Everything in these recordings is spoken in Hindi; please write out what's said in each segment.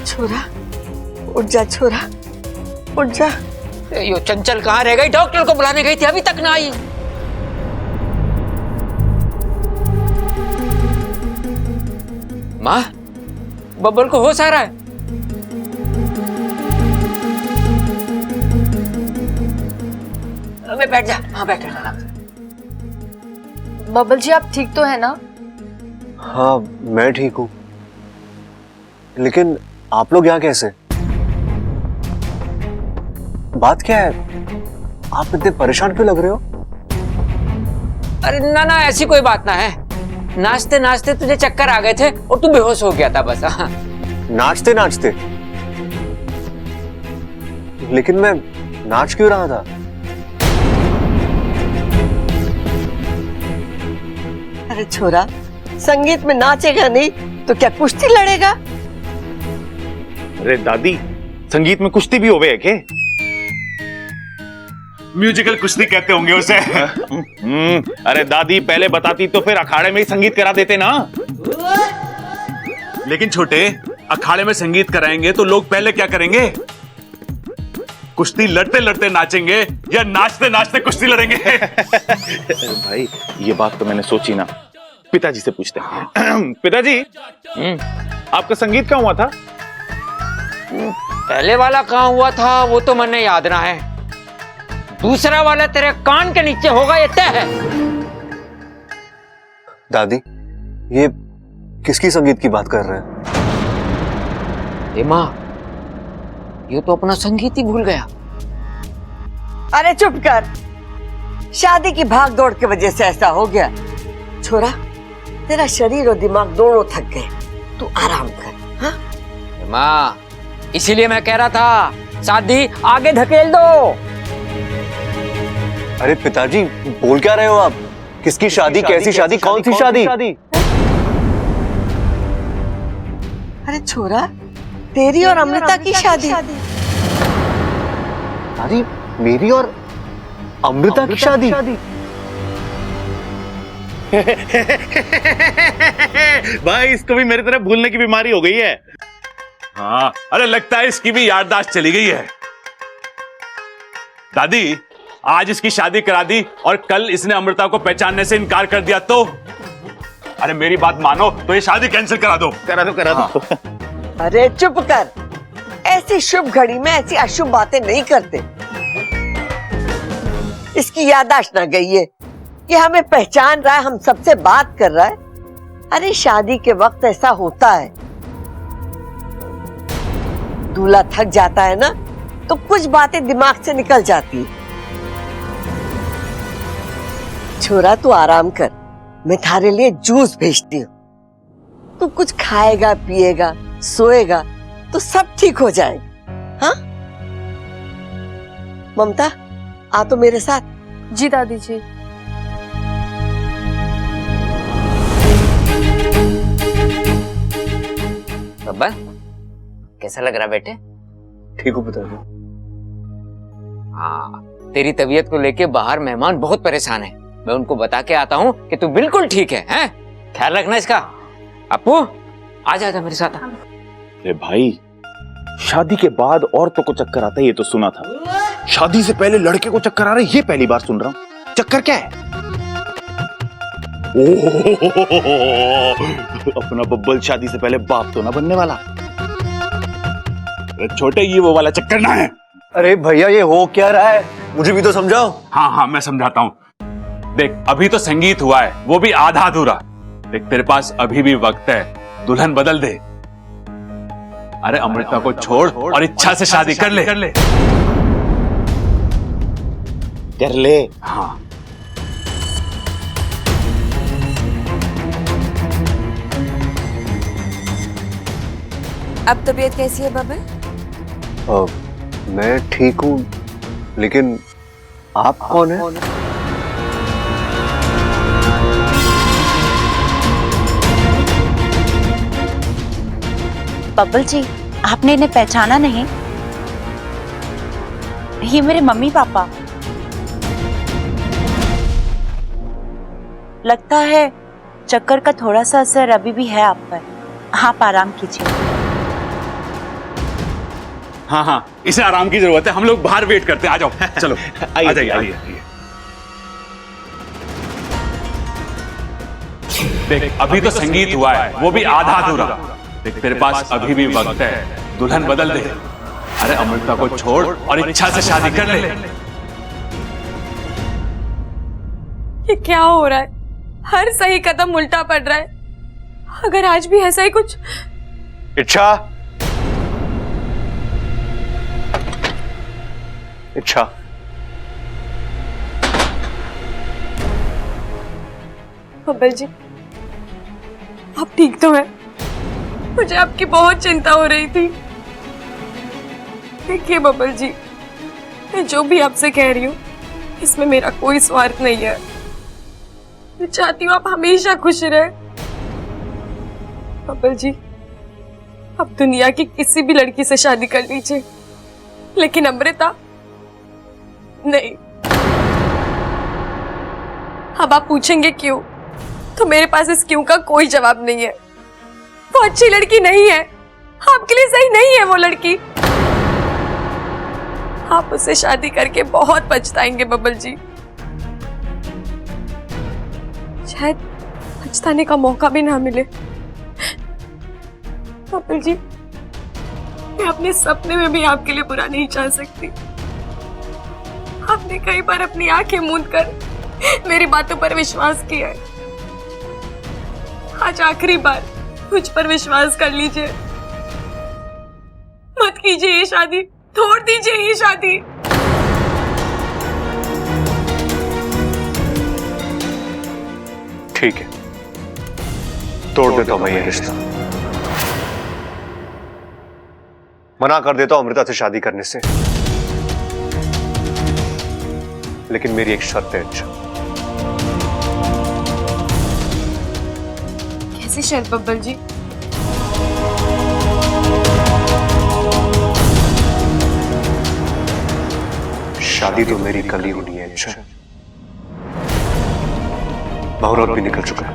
छोरा, उठ जा छोरा, उठ जा। यो चंचल कहाँ रह गई? डॉक्टर को बुलाने गई थी, अभी तक ना आई। माँ, बब्बल को होश आ रहा है? अबे बैठ जा, हाँ बैठ जा। बबल जी आप ठीक तो है ना? हाँ मैं ठीक हूँ, लेकिन आप लोग यहाँ कैसे? बात क्या है? आप इतने परेशान क्यों लग रहे हो? अरे ना ना, ऐसी कोई बात ना है। नाचते नाचते तुझे चक्कर आ गए थे और तू बेहोश हो गया था बस। हाँ। नाचते नाचते? लेकिन मैं नाच क्यों रहा था? अरे छोरा, संगीत में नाचेगा नहीं तो क्या कुश्ती लड़ेगा? अरे दादी, संगीत में कुश्ती भी होवे है के? म्यूजिकल कुश्ती कहते होंगे उसे। अरे दादी पहले बताती तो फिर अखाड़े में ही संगीत करा देते ना। लेकिन छोटे, अखाड़े में संगीत कराएंगे तो लोग पहले क्या करेंगे? कुश्ती लड़ते लड़ते नाचेंगे या नाचते नाचते कुश्ती लड़ेंगे? भाई ये बात तो मैंने सोची ना, पिताजी से पूछते हैं। पिताजी, आपका संगीत कहाँ हुआ था? पहले वाला कहाँ हुआ था वो तो मुझे याद ना है, दूसरा वाला तेरे कान के नीचे होगा, ये तय है। दादी, ये किसकी संगीत की बात कर रहे हैं? माँ, ये तो अपना संगीत ही भूल गया। अरे चुप कर, शादी की भाग दौड़ की वजह से ऐसा हो गया। छोरा, तेरा शरीर और दिमाग दोनों थक गए, तू आराम कर। हाँ माँ, इसीलिए मैं कह रहा था शादी आगे धकेल दो। अरे पिताजी, बोल क्या रहे हो आप? किसकी शादी? कैसी शादी? कौन सी शादी? अरे छोरा, तेरी और अमृता की शादी। दादी, मेरी और अमृता की शादी? भाई इसको भी मेरी तरह भूलने की बीमारी हो गई है। हाँ, अरे लगता है इसकी भी याददाश्त चली गई है। दादी, आज इसकी शादी करा दी और कल इसने अमृता को पहचानने से इनकार कर दिया तो? अरे मेरी बात मानो तो ये शादी कैंसिल करा दो। करा दो। अरे चुप कर, ऐसी शुभ घड़ी में ऐसी अशुभ बातें नहीं करते। इसकी याददाश्त ना गई है, ये हमें पहचान रहा है, हम सबसे बात कर रहा है। अरे शादी के वक्त ऐसा होता है, दूल्हा थक जाता है ना तो कुछ बातें दिमाग से निकल जाती है। छोरा तू आराम कर, मैं थारे लिए जूस भेजती हूँ। तू कुछ खाएगा, पिएगा, सोएगा तो सब ठीक हो जाएगा। हाँ ममता, आ तो मेरे साथ। जी दादी जी। बब्बा, कैसा लग रहा बेटे? ठीक हूँ पिताजी। हाँ, तेरी तबीयत को लेके बाहर मेहमान बहुत परेशान है। मैं उनको बता के आता हूँ कि तू बिल्कुल ठीक है, हैं? ख्याल रखना इसका। अपू, आ जा मेरे साथ। अरे भाई, शादी के बाद औरतों को चक्कर आता है ये तो सुना था, शादी से पहले लड़के को चक्कर आ रहा है ये पहली बार सुन रहा हूँ। चक्कर क्या है? अपना बब्बल शादी से पहले बाप तो ना बनने वाला। अरे छोटे, ये वो वाला चक्कर ना है। अरे भैया, ये हो क्या रहा है? मुझे भी तो समझाओ। हाँ मैं समझाता हूँ। देख, अभी तो संगीत हुआ है, वो भी आधा अधूरा। देख, तेरे पास अभी भी वक्त है, दुल्हन बदल दे। अरे अमृता को छोड़ और इच्छा से शादी कर ले। कर ले। हाँ। अब तबीयत कैसी है बबल? मैं ठीक हूँ, लेकिन आप कौन है? बब्बल जी, आपने इन्हें पहचाना नहीं? ये मेरे मम्मी पापा। लगता है चक्कर का थोड़ा सा असर अभी भी है आप पर। आप आराम कीजिए। हाँ हाँ, इसे आराम की जरूरत है, हम लोग बाहर वेट करते हैं, आ जाओ, चलो आइए, आ जाइए, आइए। आइए। देख अभी तो संगीत हुआ है, वो भी आधा अधूरा। देख तेरे पास अभी भी वक्त है, दुल्हन बदल दे। अरे अमृता को छोड़ और इच्छा से शादी कर ले। ये क्या हो रहा है? हर सही कदम उल्टा पड़ रहा है। अगर आज भी ऐसा ही कुछ। इच्छा, इच्छा, बब्बल जी, आप ठीक तो हैं? मुझे आपकी बहुत चिंता हो रही थी। देखिए बब्बल जी, मैं जो भी आपसे कह रही हूँ इसमें मेरा कोई स्वार्थ नहीं है। मैं चाहती हूँ आप हमेशा खुश रहे। बब्बल जी, आप दुनिया की किसी भी लड़की से शादी कर लीजिए, लेकिन अमृता नहीं। अब आप पूछेंगे क्यों, तो मेरे पास इस क्यों का कोई जवाब नहीं है। वो अच्छी लड़की नहीं है, आपके लिए सही नहीं है वो लड़की। आप उससे शादी करके बहुत पछताएंगे बब्बल जी। शायद पछताने का मौका भी ना मिले। बब्बल जी, मैं अपने सपने में भी आपके लिए बुरा नहीं चाह सकती। आपने कई बार अपनी आंखें मूंद कर मेरी बातों पर विश्वास किया है। आज आखिरी बार मुझ पर विश्वास कर लीजिए। मत कीजिए ये शादी, तोड़ दीजिए ये शादी। ठीक है, तोड़ देता हूं मैं ये रिश्ता। मना कर देता हूं अमृता से शादी करने से, लेकिन मेरी एक शर्त है। अच्छा, कैसी शर्त बब्बल जी? शादी तो मेरी कल ही होनी है। अच्छा, मुहूर्त भी निकल चुका है।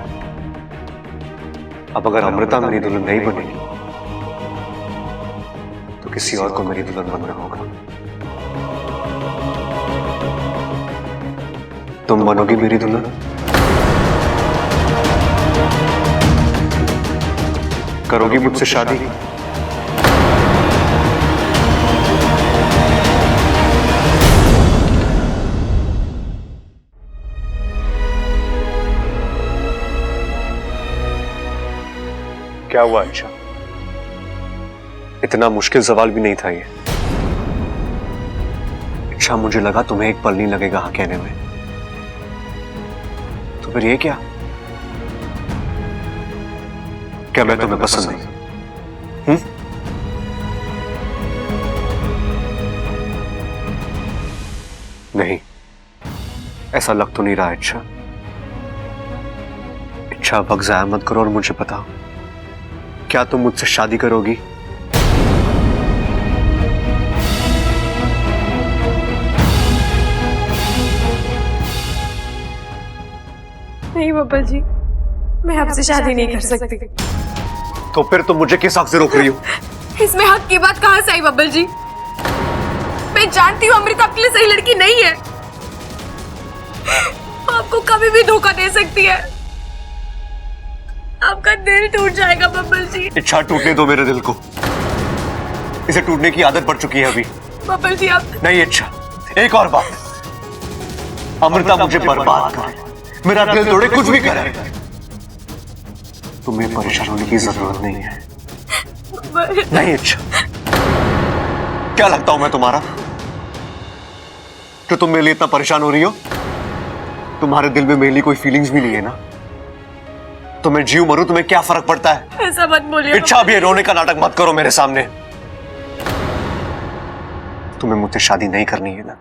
अब अगर अमृता मेरी दुल्हन नहीं बनेगी तो किसी और को मेरी दुल्हन बनना होगा। तुम बनोगी मेरी दुल्हन? करोगी मुझसे शादी? क्या हुआ अच्छा? इतना मुश्किल सवाल भी नहीं था ये। अच्छा, मुझे लगा तुम्हें एक पल नहीं लगेगा हाँ कहने में, तो फिर ये क्या? क्या मैं तुम्हें पसंद नहीं? नहीं, ऐसा लग तो नहीं रहा। अच्छा अच्छा, वक्त जाया मत करो और मुझे बताओ, क्या तुम मुझसे शादी करोगी? नहीं बब्बल जी, मैं आपसे शादी नहीं कर सकती। तो फिर तुम मुझे किस हक से रोक रही हो? इसमें हक की बात कहां से आई बब्बल जी? मैं जानती हूँ अमृता आपके लिए सही लड़की नहीं है। आपको कभी भी धोखा दे सकती है। आपका दिल टूट जाएगा बब्बल जी। इच्छा, टूटने दो मेरे दिल को। इसे टूटने की आदत पड़ चुकी है अभी। बब्बल जी आप नहीं इच्छा, एक और बात, अमृता मुझे बर्बाद करे, मेरा दिल तोड़े, कुछ भी करे, तुम्हें परेशान होने की जरूरत नहीं है। नहीं इच्छा, क्या लगता हूं मैं तुम्हारा कि तुम मेरे लिए इतना परेशान हो रही हो? तुम्हारे दिल में मेरे लिए कोई फीलिंग्स भी नहीं है ना? तो मैं जीव मरूं, तुम्हें क्या फर्क पड़ता है? ऐसा मत बोलिए। इच्छा, अभी रोने का नाटक मत करो मेरे सामने। तुम्हें मुझसे शादी नहीं करनी है ना?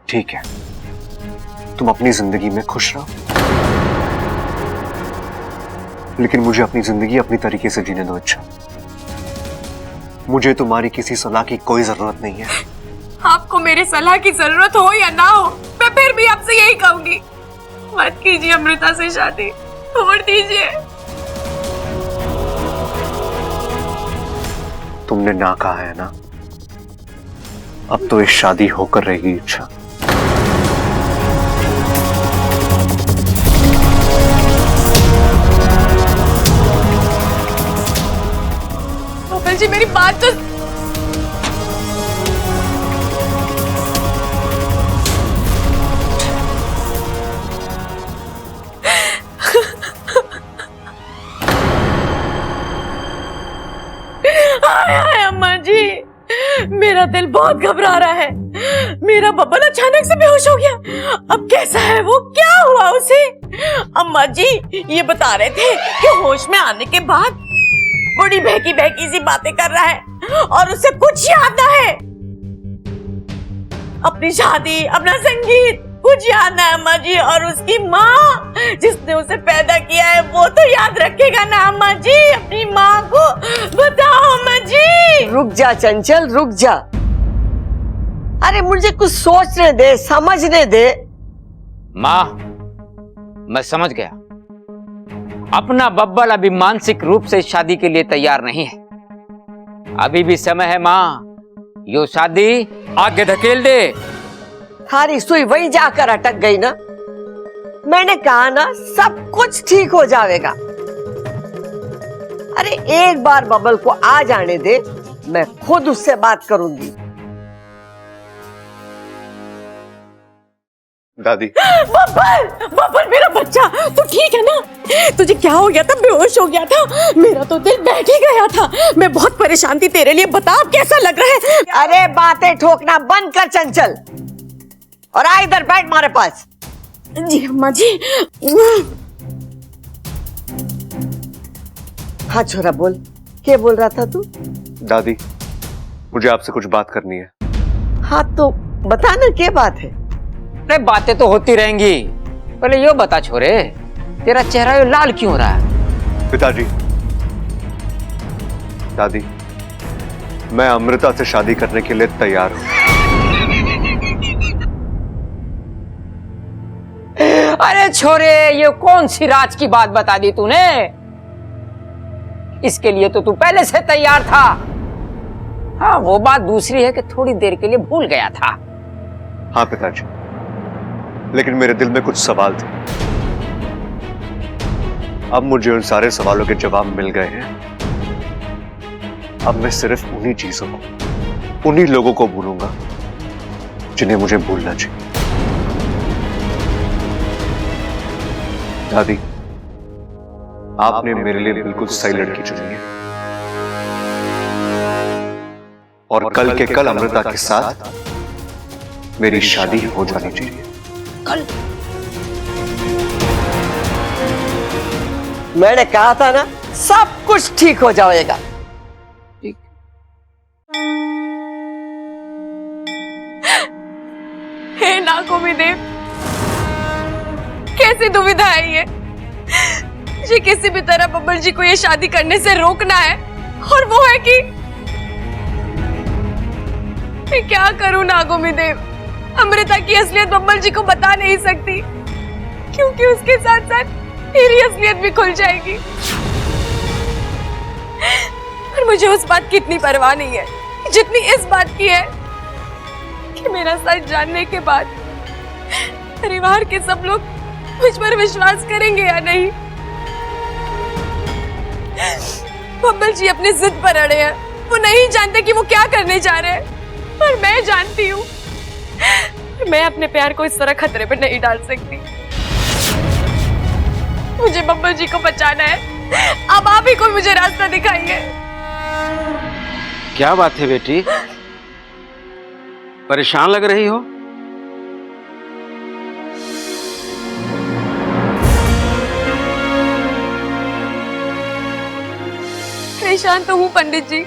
ठीक है, तुम अपनी जिंदगी में खुश रहो, लेकिन मुझे अपनी जिंदगी अपनी तरीके से जीने दो। अच्छा, मुझे तुम्हारी किसी सलाह की कोई जरूरत नहीं है। आपको मेरी सलाह की जरूरत हो या ना हो, मैं फिर भी आपसे यही कहूंगी, मत कीजिए अमृता से शादी, छोड़ दीजिए। तुमने ना कहा है ना, अब तो इस शादी होकर रहेगी इच्छा। बबल जी मेरी बात तो हाय अम्मा जी, मेरा दिल बहुत घबरा रहा है। मेरा बब्बन अचानक से बेहोश हो गया। अब कैसा है वो, क्या हुआ उसे? अम्मा जी ये बता रहे थे कि होश में आने के बाद बड़ी बहकी बहकी सी बातें कर रहा है और उसे कुछ याद ना है। अपनी शादी, अपना संगीत कुछ याद ना है अम्मा जी। और उसकी माँ जिसने उसे पैदा किया है वो तो याद रखेगा ना अम्मा जी। अपनी माँ को बताओ अम्मा जी। रुक जा चंचल, रुक जा। अरे मुझे कुछ सोचने दे, समझने दे। माँ, मैं समझ गया। अपना बब्बल अभी मानसिक रूप से शादी के लिए तैयार नहीं है। अभी भी समय है माँ, यो शादी आगे धकेल दे। थारी सुई वहीं जाकर अटक गई ना। मैंने कहा ना सब कुछ ठीक हो जाएगा। अरे एक बार बबल को आ जाने दे, मैं खुद उससे बात करूंगी। दादी। बब्बल, बब्बल मेरा बच्चा, तू ठीक है ना? तुझे क्या हो गया था? बेहोश हो गया था? मेरा तो दिल बैठ ही गया था। मैं बहुत परेशान थी तेरे लिए। बता अब कैसा लग रहा है? अरे बातें ठोकना बंद कर चंचल और आ इधर बैठ हमारे पास। जी अम्मा जी। हाँ छोरा बोल, क्या बोल रहा था तू? दादी मुझे आपसे कुछ बात करनी है। हाँ तो बता ना क्या बात है। अरे बातें तो होती रहेंगी, पहले यो बता छोरे, तेरा चेहरा यो लाल क्यों हो रहा है? पिताजी, दादी मैं अमृता से शादी करने के लिए तैयार हूं। अरे छोरे, ये कौन सी राज की बात बता दी तूने? इसके लिए तो तू पहले से तैयार था। हाँ वो बात दूसरी है कि थोड़ी देर के लिए भूल गया था। हाँ पिताजी, लेकिन मेरे दिल में कुछ सवाल थे। अब मुझे उन सारे सवालों के जवाब मिल गए हैं। अब मैं सिर्फ उन्हीं चीजों को, उन्हीं लोगों को भूलूंगा जिन्हें मुझे भूलना चाहिए। दादी आपने मेरे लिए बिल्कुल सही लड़की चुनी है और कल के कल अमृता के साथ मेरी शादी हो जानी चाहिए। कल? मैंने कहा था ना सब कुछ ठीक हो जाएगा। ठीक। हे नागोमी देव, कैसी दुविधा है ये? मुझे किसी भी तरह बब्बल जी को ये शादी करने से रोकना है और वो है कि मैं क्या करूं नागोमी देव? अमृता की असलियत बब्बल जी को बता नहीं सकती क्योंकि उसके साथ साथ मेरी असलियत भी खुल जाएगी। पर मुझे उस बात की इतनी परवाह नहीं है जितनी इस बात की है कि मेरा सच जानने के बाद परिवार के सब लोग मुझ पर विश्वास करेंगे या नहीं। बब्बल जी अपनी जिद पर अड़े हैं। वो नहीं जानते कि वो क्या करने जा रहे हैं, पर मैं जानती हूँ। मैं अपने प्यार को इस तरह खतरे पर नहीं डाल सकती। मुझे बब्बल जी को बचाना है। अब आप ही कोई मुझे रास्ता दिखाइए। क्या बात है बेटी, परेशान लग रही हो? परेशान तो हूँ पंडित जी,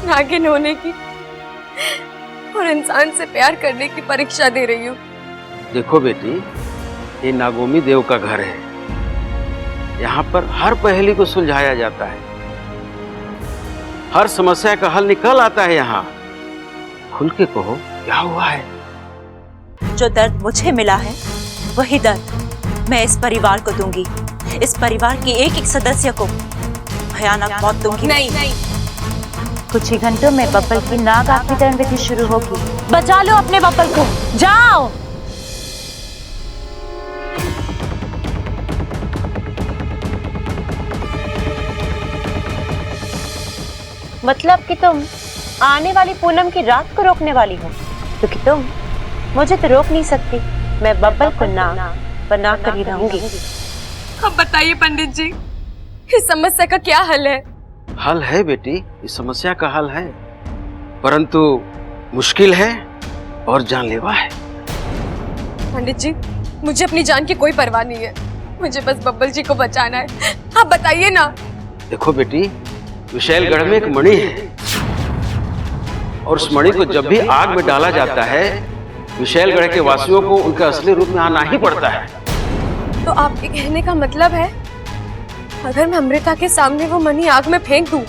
नागिन होने की और इंसान से प्यार करने की परीक्षा दे रही हूँ। देखो बेटी, ये नागोमी देव का घर है। यहाँ पर हर पहेली को सुलझाया जाता है, हर समस्या का हल निकल आता है। यहाँ खुल के कहो क्या हुआ है। जो दर्द मुझे मिला है वही दर्द मैं इस परिवार को दूंगी। इस परिवार के एक एक सदस्य को भयानक मौत दूंगी। नहीं, कुछ ही घंटों में बब्बल की नाग आत्मीकरण विधि शुरू होगी। बचा लो अपने बब्बल को, जाओ। मतलब कि तुम आने वाली पूनम की रात को रोकने वाली हो, क्योंकि तुम मुझे तो रोक नहीं सकती। मैं बब्बल को ना बना कर ही रहूंगी। अब बताइए पंडित जी, इस समस्या का क्या हल है? हल है बेटी, इस समस्या का हल है, परंतु मुश्किल है और जानलेवा है। पंडित जी, मुझे अपनी जान की कोई परवाह नहीं है, मुझे बस बब्बल जी को बचाना है। आप बताइए ना। देखो बेटी, विशैलगढ़ में एक मणि है और उस मणि को जब भी आग में डाला जाता है, विशैलगढ़ के वासियों को उनके असली रूप में आना ही पड़ता है। तो आपके कहने का मतलब है, अगर मैं अमृता के सामने वो मणि आग में फेंक दूं,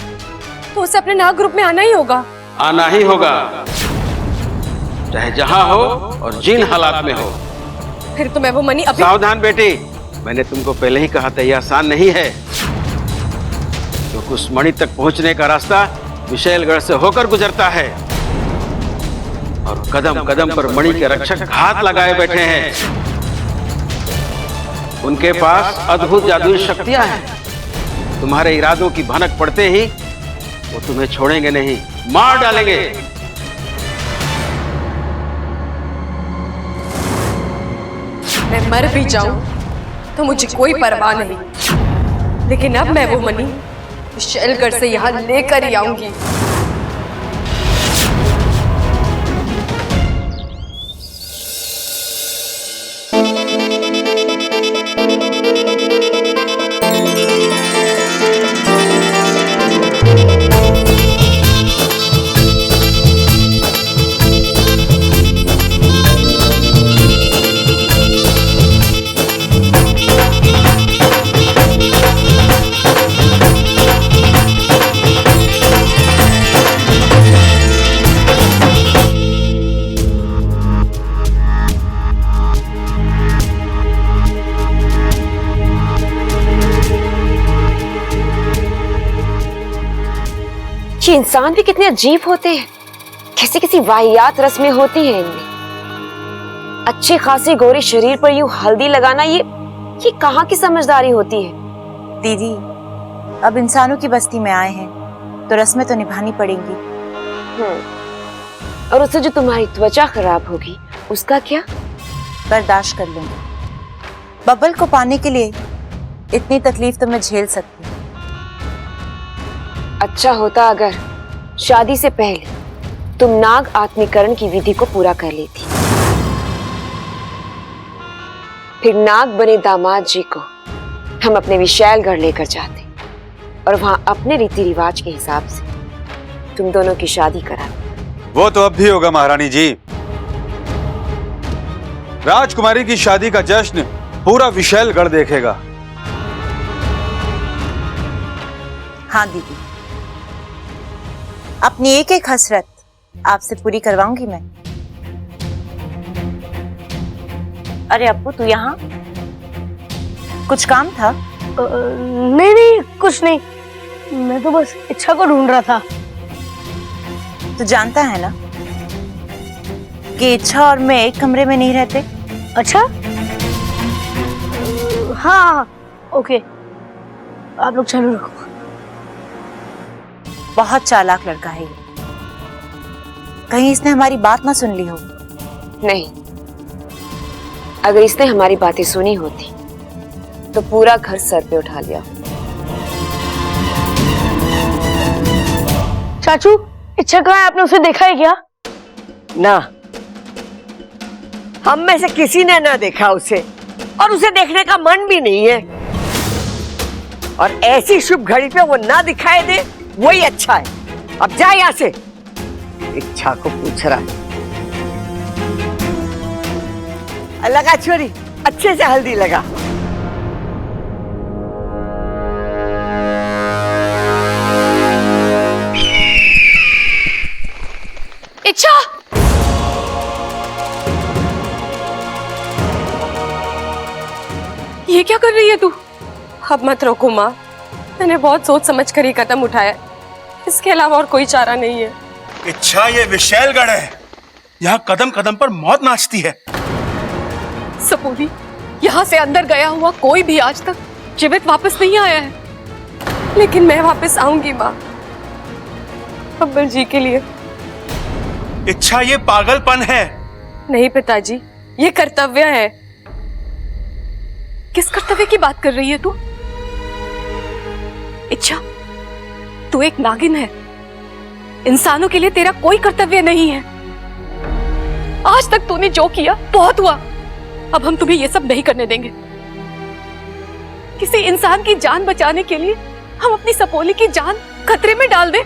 तो उसे अपने नाग रूप में आना ही होगा? आना ही होगा, चाहे जहां हो और जिन हालात में हो। फिर तो मैं वो मणि अभी... सावधान बेटी, मैंने तुमको पहले ही कहा था, यह आसान नहीं है, क्योंकि उस मणि तक पहुंचने का रास्ता विशैलगढ़ से होकर गुजरता है और कदम कदम पर मणि के रक्षक हाथ लगाए बैठे हैं। उनके पास अद्भुत जादुई शक्तियां हैं। तुम्हारे इरादों की भनक पड़ते ही वो तुम्हें छोड़ेंगे नहीं, मार डालेंगे। मैं मर भी जाऊं तो मुझे कोई परवाह नहीं, लेकिन अब मैं वो मणि विशैलगढ़ से यहाँ लेकर ही आऊंगी। ये इंसान भी कितने अजीब होते हैं, किसी किसी वाहियात रस्में होती हैं इनमें। अच्छी खासी गोरी शरीर पर यूं हल्दी लगाना, ये कहाँ की समझदारी होती है? दीदी, अब इंसानों की बस्ती में आए हैं तो रस्में तो निभानी पड़ेंगी। और उससे जो तुम्हारी त्वचा खराब होगी उसका क्या? बर्दाश्त कर लूंगी। बब्बल को पाने के लिए इतनी तकलीफ तो मैं झेल सकती हूँ। अच्छा होता अगर शादी से पहले तुम नाग आत्मीकरण की विधि को पूरा कर लेती, फिर नाग बने दामाद जी को हम अपने विशैलगढ़ लेकर जाते और वहां अपने रीति रिवाज के हिसाब से तुम दोनों की शादी कराते। वो तो अब भी होगा महारानी जी। राजकुमारी की शादी का जश्न पूरा विशैलगढ़ देखेगा। हाँ दीदी, अपनी एक एक हसरत आपसे पूरी करवाऊंगी मैं। अरे अप्पू, तू यहाँ? कुछ काम था? नहीं नहीं, कुछ नहीं, मैं तो बस इच्छा को ढूंढ रहा था। तू जानता है ना कि इच्छा और मैं एक कमरे में नहीं रहते? अच्छा, हाँ ओके, आप लोग चलो रखो। बहुत चालाक लड़का है ये, कहीं इसने हमारी बात ना सुन ली हो। नहीं, अगर इसने हमारी बातें सुनी होती तो पूरा घर सर पे उठा लिया। चाचू, इच्छा कहाँ है? आपने उसे देखा है क्या? ना, हम में से किसी ने ना देखा उसे, और उसे देखने का मन भी नहीं है। और ऐसी शुभ घड़ी पे वो ना दिखाई दे, वही अच्छा है। अब जा यहाँ से। इच्छा को पूछ रहा, लगा छोरी, अच्छे से हल्दी लगा। इच्छा, ये क्या कर रही है तू? अब मत रोको माँ, मैंने बहुत सोच समझ कर ये कदम उठाया। इसके अलावा और कोई चारा नहीं है। इच्छा ये विशैलगढ़ है, यहाँ कदम कदम पर मौत नाचती है। सपोली, यहाँ से अंदर गया हुआ कोई भी आज तक जीवित वापस नहीं आया है, लेकिन मैं वापस आऊंगी माँ, अब्बल जी के लिए। इच्छा ये पागलपन है। नहीं पिताजी, ये कर्तव्य है। किस कर्तव्य की बात कर रही है तू? इच्छा, तू एक नागिन है, इंसानों के लिए तेरा कोई कर्तव्य नहीं है। आज तक तूने जो किया बहुत हुआ, अब हम तुम्हें ये सब नहीं करने देंगे। किसी इंसान की जान बचाने के लिए हम अपनी सपोली की जान खतरे में डाल दें?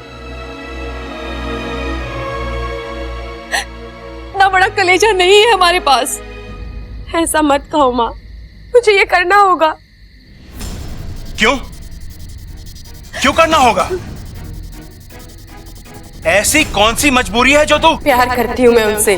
इतना बड़ा कलेजा नहीं है हमारे पास। ऐसा मत कहो माँ, मुझे ये करना होगा। क्यों क्यों करना होगा? ऐसी कौन सी मजबूरी है जो तू? प्यार करती हूँ मैं उनसे।